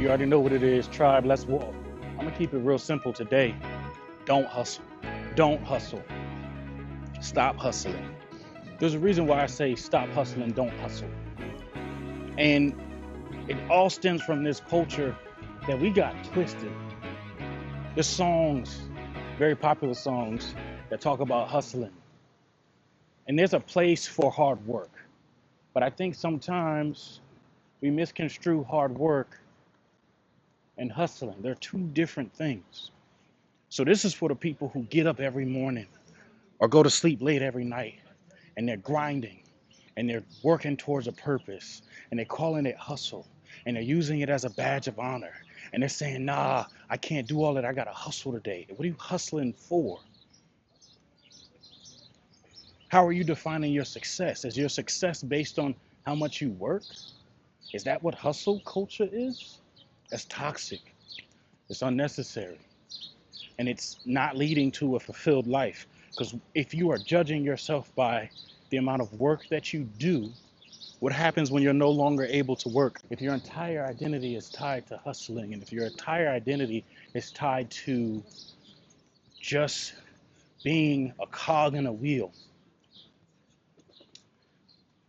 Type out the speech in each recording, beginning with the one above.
You already know what it is, tribe. Let's walk. I'm gonna keep it real simple today. Don't hustle. Don't hustle. Stop hustling. There's a reason why I say stop hustling, don't hustle. And it all stems from this culture that we got twisted. There's songs, very popular songs, that talk about hustling. And there's a place for hard work. But I think sometimes we misconstrue hard work and hustling. They're two different things. So this is for the people who get up every morning or go to sleep late every night and they're grinding and they're working towards a purpose and they're calling it hustle and they're using it as a badge of honor. And they're saying, nah, I can't do all that. I got to hustle today. What are you hustling for? How are you defining your success? Is your success based on how much you work? Is that what hustle culture is? That's toxic. It's unnecessary. And it's not leading to a fulfilled life. Because if you are judging yourself by the amount of work that you do, what happens when you're no longer able to work? If your entire identity is tied to hustling, and if your entire identity is tied to just being a cog in a wheel,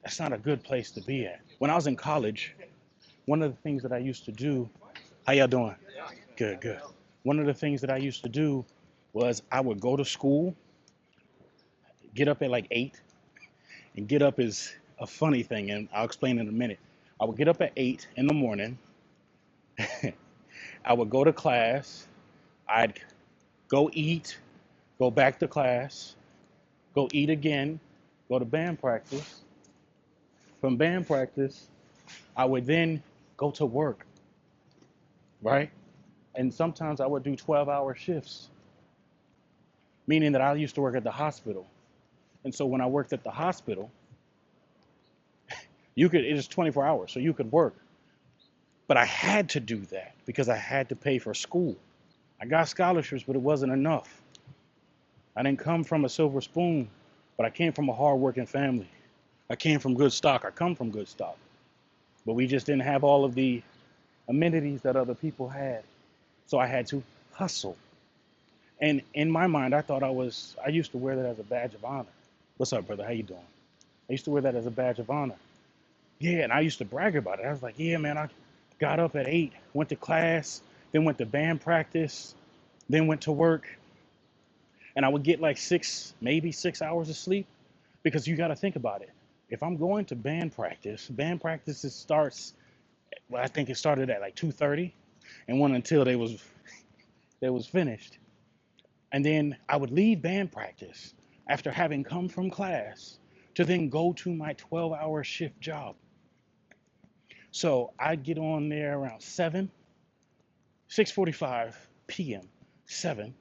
that's not a good place to be at. When I was in college, one of the things that I used to do, how y'all doing? Good, good. One of the things that I used to do was I would go to school, get up at like 8, and get up is a funny thing, and I'll explain in a minute. I would get up at 8 in the morning. I would go to class. I'd go eat, go back to class, go eat again, go to band practice. From band practice, I would then go to work, right? And sometimes I would do 12-hour shifts, meaning that I used to work at the hospital. And so when I worked at the hospital, it is 24 hours, so you could work. But I had to do that because I had to pay for school. I got scholarships, but it wasn't enough. I didn't come from a silver spoon, but I came from a hardworking family. I came from good stock. I come from good stock. But we just didn't have all of the amenities that other people had. So I had to hustle. And in my mind, I used to wear that as a badge of honor. What's up, brother? How you doing? I used to wear that as a badge of honor. Yeah, and I used to brag about it. I was like, yeah, man, I got up at 8, went to class, then went to band practice, then went to work. And I would get like maybe 6 hours of sleep because you got to think about it. If I'm going to band practice starts, well, I think it started at like 2:30 and went until they was finished. And then I would leave band practice after having come from class to then go to my 12-hour shift job. So I'd get on there around 6:45 p.m., 7,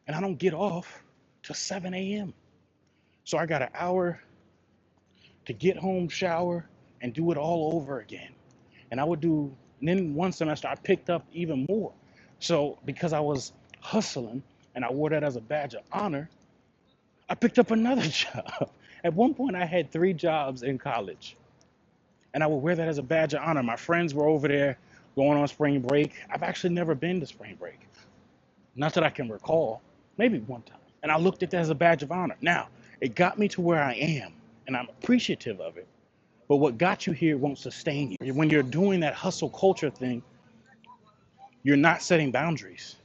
and I don't get off till 7 a.m. So I got an hour to get home, shower, and do it all over again. And then one semester I picked up even more. So because I was hustling and I wore that as a badge of honor, I picked up another job. At one point I had 3 jobs in college and I would wear that as a badge of honor. My friends were over there going on spring break. I've actually never been to spring break. Not that I can recall, maybe one time. And I looked at that as a badge of honor. Now, it got me to where I am and I'm appreciative of it. But what got you here won't sustain you. When you're doing that hustle culture thing, you're not setting boundaries.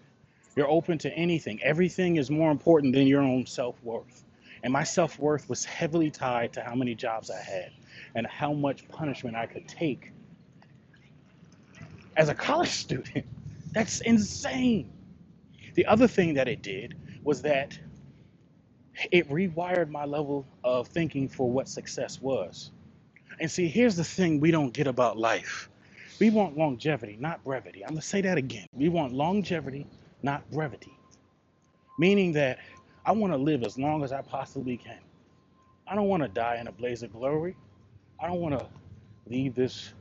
You're open to anything. Everything is more important than your own self-worth. And my self-worth was heavily tied to how many jobs I had and how much punishment I could take as a college student. That's insane. The other thing that it did was that it rewired my level of thinking for what success was. And see, here's the thing we don't get about life. We want longevity, not brevity. I'm going to say that again. We want longevity, not brevity. Meaning that I want to live as long as I possibly can. I don't want to die in a blaze of glory. I don't want to leave this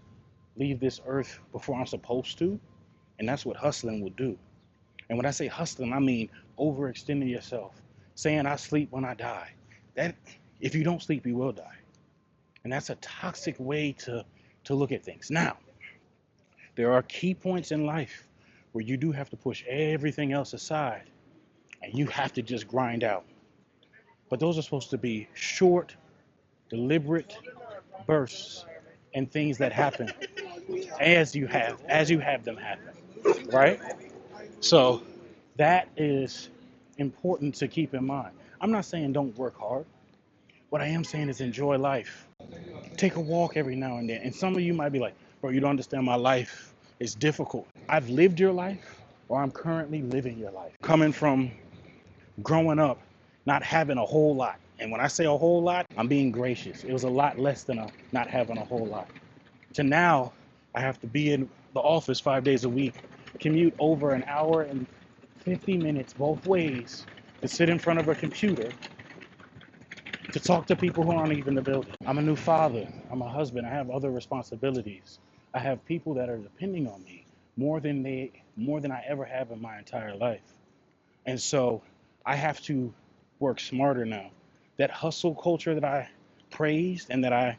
earth before I'm supposed to. And that's what hustling will do. And when I say hustling, I mean overextending yourself, saying I sleep when I die. That if you don't sleep, you will die. And that's a toxic way to look at things. Now, There are key points in life where you do have to push everything else aside and you have to just grind out. But those are supposed to be short, deliberate bursts and things that happen as you have them happen, right? So that is important to keep in mind. I'm not saying don't work hard. What I am saying is enjoy life. Take a walk every now and then. And some of you might be like, bro, you don't understand my life. It's difficult. I've lived your life, or I'm currently living your life. Coming from growing up, not having a whole lot. And when I say a whole lot, I'm being gracious. It was a lot less than not having a whole lot. To now, I have to be in the office 5 days a week, commute over an hour and 50 minutes both ways to sit in front of a computer to talk to people who aren't even in the building. I'm a new father. I'm a husband. I have other responsibilities. I have people that are depending on me more than I ever have in my entire life. And so I have to work smarter now. That hustle culture that I praised and that I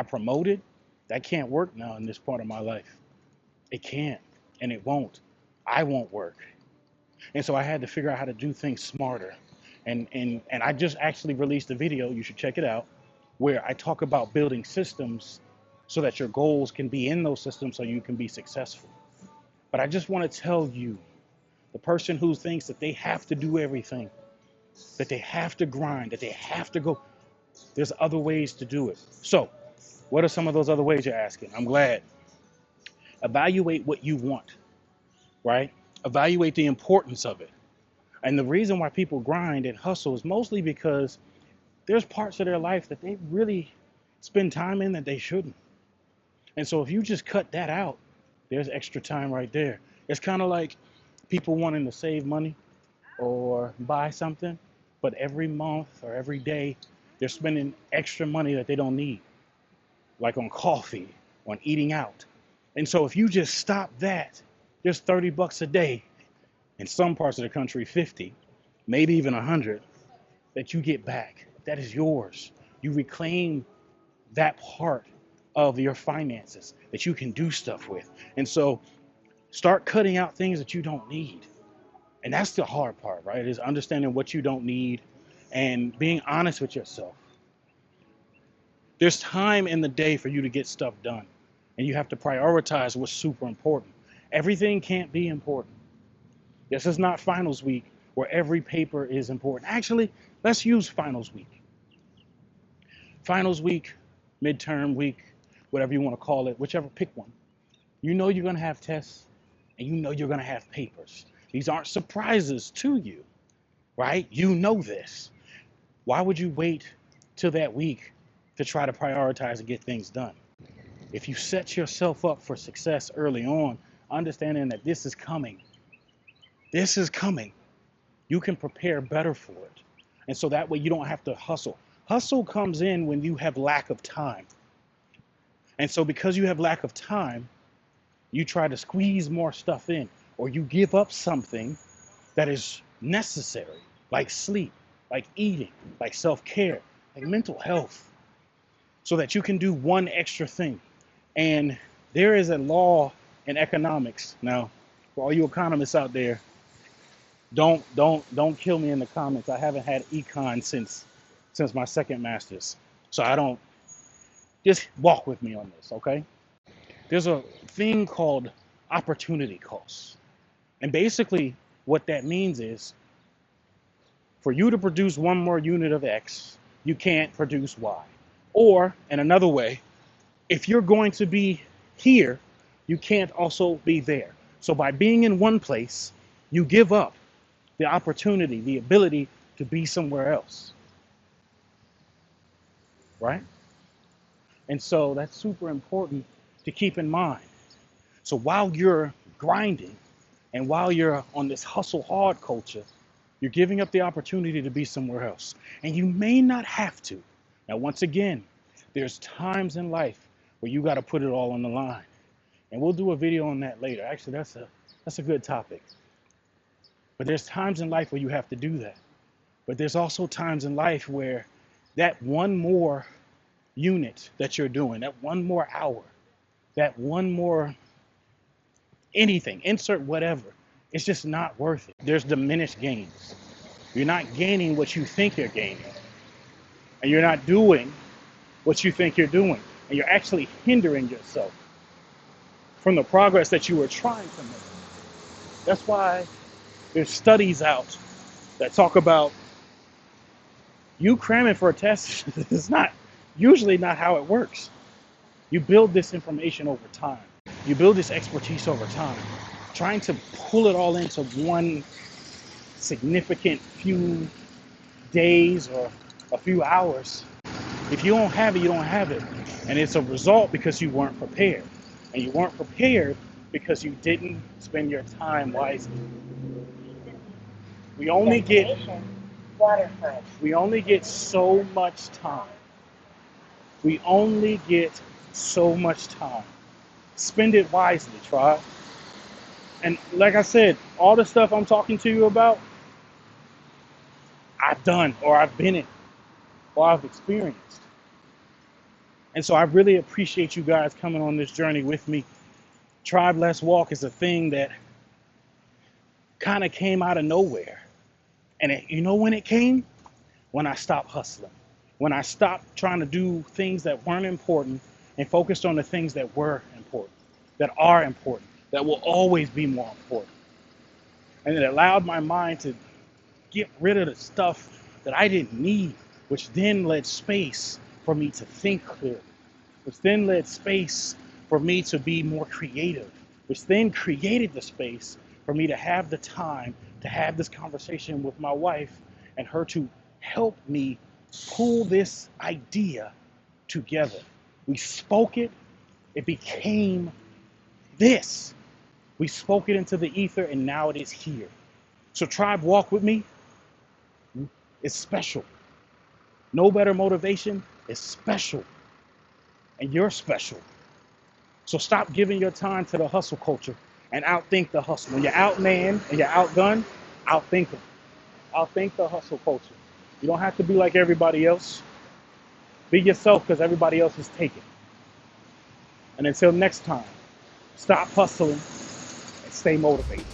promoted, that can't work now in this part of my life. It can't, and it won't. I won't work. And so I had to figure out how to do things smarter. And I just actually released a video, you should check it out, where I talk about building systems so that your goals can be in those systems so you can be successful. But I just want to tell you, the person who thinks that they have to do everything, that they have to grind, that they have to go, there's other ways to do it. So what are some of those other ways you're asking? I'm glad. Evaluate what you want, right? Evaluate the importance of it. And the reason why people grind and hustle is mostly because there's parts of their life that they really spend time in that they shouldn't. And so if you just cut that out, there's extra time right there. It's kind of like people wanting to save money or buy something, but every month or every day, they're spending extra money that they don't need, like on coffee, on eating out. And so if you just stop that, there's $30 a day, in some parts of the country, 50, maybe even 100, that you get back. That is yours. You reclaim that part of your finances that you can do stuff with. And so start cutting out things that you don't need. And that's the hard part, right? Is understanding what you don't need and being honest with yourself. There's time in the day for you to get stuff done, and you have to prioritize what's super important. Everything can't be important. This is not finals week where every paper is important. Actually, let's use finals week. Finals week, midterm week, whatever you want to call it, whichever, pick one. You know you're going to have tests, and you know you're going to have papers. These aren't surprises to you, right? You know this. Why would you wait till that week to try to prioritize and get things done? If you set yourself up for success early on, understanding that this is coming, you can prepare better for it. And so that way you don't have to hustle. Hustle comes in when you have lack of time. And so because you have lack of time, you try to squeeze more stuff in, or you give up something that is necessary, like sleep, like eating, like self-care, like mental health, so that you can do one extra thing. And there is a law in economics. Now, for all you economists out there, don't kill me in the comments. I haven't had econ since my second master's. So I don't, just walk with me on this, okay? There's a thing called opportunity costs. And basically what that means is for you to produce one more unit of X, you can't produce Y. Or in another way, if you're going to be here, you can't also be there. So by being in one place, you give up the opportunity, the ability to be somewhere else, right? And so that's super important to keep in mind. So while you're grinding and while you're on this hustle hard culture, you're giving up the opportunity to be somewhere else. And you may not have to. Now, once again, there's times in life where you got to put it all on the line. And we'll do a video on that later. Actually, that's a good topic. But there's times in life where you have to do that. But there's also times in life where that one more unit that you're doing, that one more hour, that one more anything, insert whatever, it's just not worth it. There's diminished gains. You're not gaining what you think you're gaining, and you're not doing what you think you're doing, and you're actually hindering yourself from the progress that you were trying to make. That's why there's studies out that talk about you cramming for a test is not usually not how it works. You build this information over time. You build this expertise over time. Trying to pull it all into one significant few days or a few hours. If you don't have it, you don't have it. And it's a result because you weren't prepared. And you weren't prepared because you didn't spend your time wisely. We only get so much time. We only get so much time. Spend it wisely, tribe. And like I said, all the stuff I'm talking to you about, I've done, or I've been in, or I've experienced. And so I really appreciate you guys coming on this journey with me. Tribe Let's Walk is a thing that kind of came out of nowhere. And you know when it came? When I stopped hustling. When I stopped trying to do things that weren't important and focused on the things that were important, that are important, that will always be more important. And it allowed my mind to get rid of the stuff that I didn't need, which then led space for me to think clearly, which then led space for me to be more creative, which then created the space for me to have the time to have this conversation with my wife and her to help me pull this idea together. We spoke it, it became this. We spoke it into the ether and now it is here. So tribe, walk with me. It's special. No better motivation is special. And you're special. So stop giving your time to the hustle culture and outthink the hustle. When you're outmanned and you're outgunned, outthink them. Outthink the hustle culture. You don't have to be like everybody else. Be yourself because everybody else is taken. And until next time, stop hustling and stay motivated.